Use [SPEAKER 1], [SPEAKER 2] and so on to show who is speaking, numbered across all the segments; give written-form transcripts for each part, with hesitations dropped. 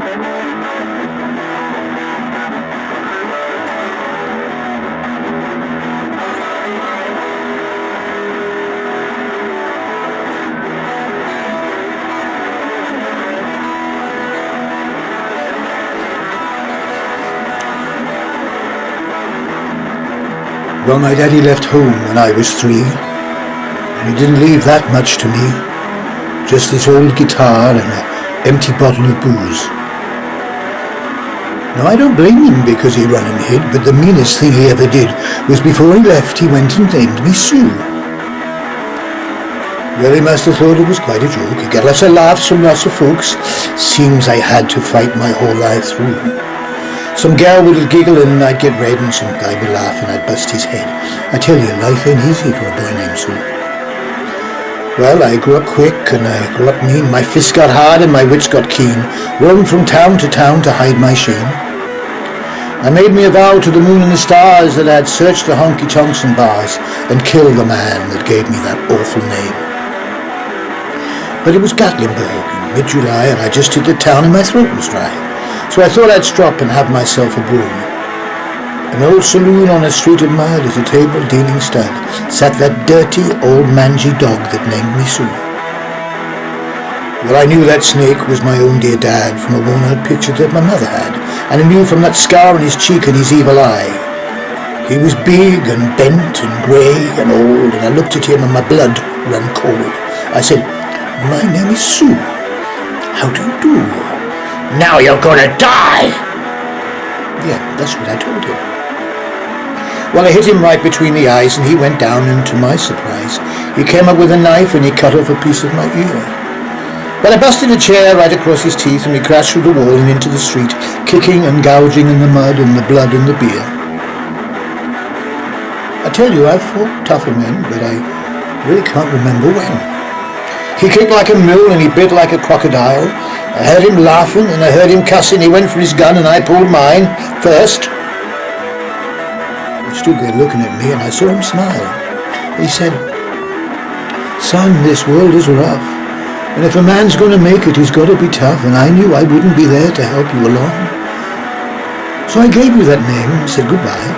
[SPEAKER 1] Well, my daddy left home when I was 3, and he didn't leave that much to me. Just this old guitar and an empty bottle of booze. Now, I don't blame him because he ran and hid, but the meanest thing he ever did was before he left, he went and named me Sue. Well, he must have thought it was quite a joke. He got lots of laughs from lots of folks. Seems I had to fight my whole life through. Some gal would giggle and I'd get red, and some guy would laugh and I'd bust his head. I tell you, life ain't easy for a boy named Sue. Well, I grew up quick and I grew up mean. My fists got hard and my wits got keen. Roamed from town to hide my shame. I made me a vow to the moon and the stars that I'd search the honky-tonks and bars and kill the man that gave me that awful name. But it was Gatlinburg in mid-July, and I just hit the town and my throat was dry. So I thought I'd stop and have myself a brew. An old saloon on a street of mud, at a table dealing stud, sat that dirty old mangy dog that named me Sue. Well, I knew that snake was my own dear dad from a worn-out picture that my mother had, and I knew from that scar on his cheek and his evil eye. He was big and bent and grey and old, and I looked at him and my blood ran cold. I said, "My name is Sue. How do you do?" "Now you're gonna die!" Yeah, that's what I told him. Well, I hit him right between the eyes, and he went down, and to my surprise, he came up with a knife and he cut off a piece of my ear. But I busted a chair right across his teeth, and we crashed through the wall and into the street, kicking and gouging in the mud and the blood and the beer. I tell you, I've fought tougher men, but I really can't remember when. He kicked like a mule and he bit like a crocodile. I heard him laughing and I heard him cussing. He went for his gun and I pulled mine first. He stood there looking at me and I saw him smile. He said, "Son, this world is rough, and if a man's going to make it, he's got to be tough, and I knew I wouldn't be there to help you along. So I gave you that name and said goodbye.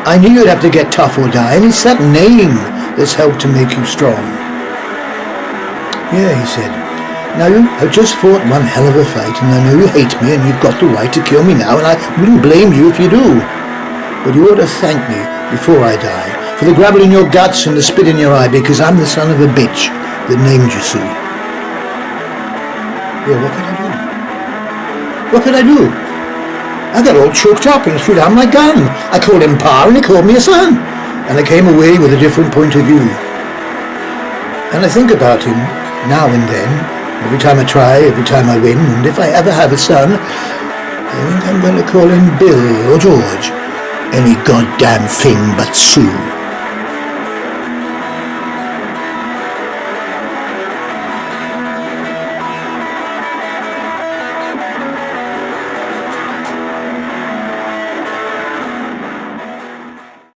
[SPEAKER 1] I knew you'd have to get tough or die, and it's that name that's helped to make you strong." "Yeah," he said, "now you have just fought one hell of a fight, and I know you hate me, and you've got the right to kill me now, and I wouldn't blame you if you do. But you ought to thank me before I die for the gravel in your guts and the spit in your eye, because I'm the son of a bitch that named you Sue." Yeah, what could I do? What could I do? I got all choked up and threw down my gun. I called him Pa and he called me a son, and I came away with a different point of view. And I think about him now and then, every time I try, every time I win, and if I ever have a son, I think I'm going to call him Bill or George, any goddamn thing but Sue.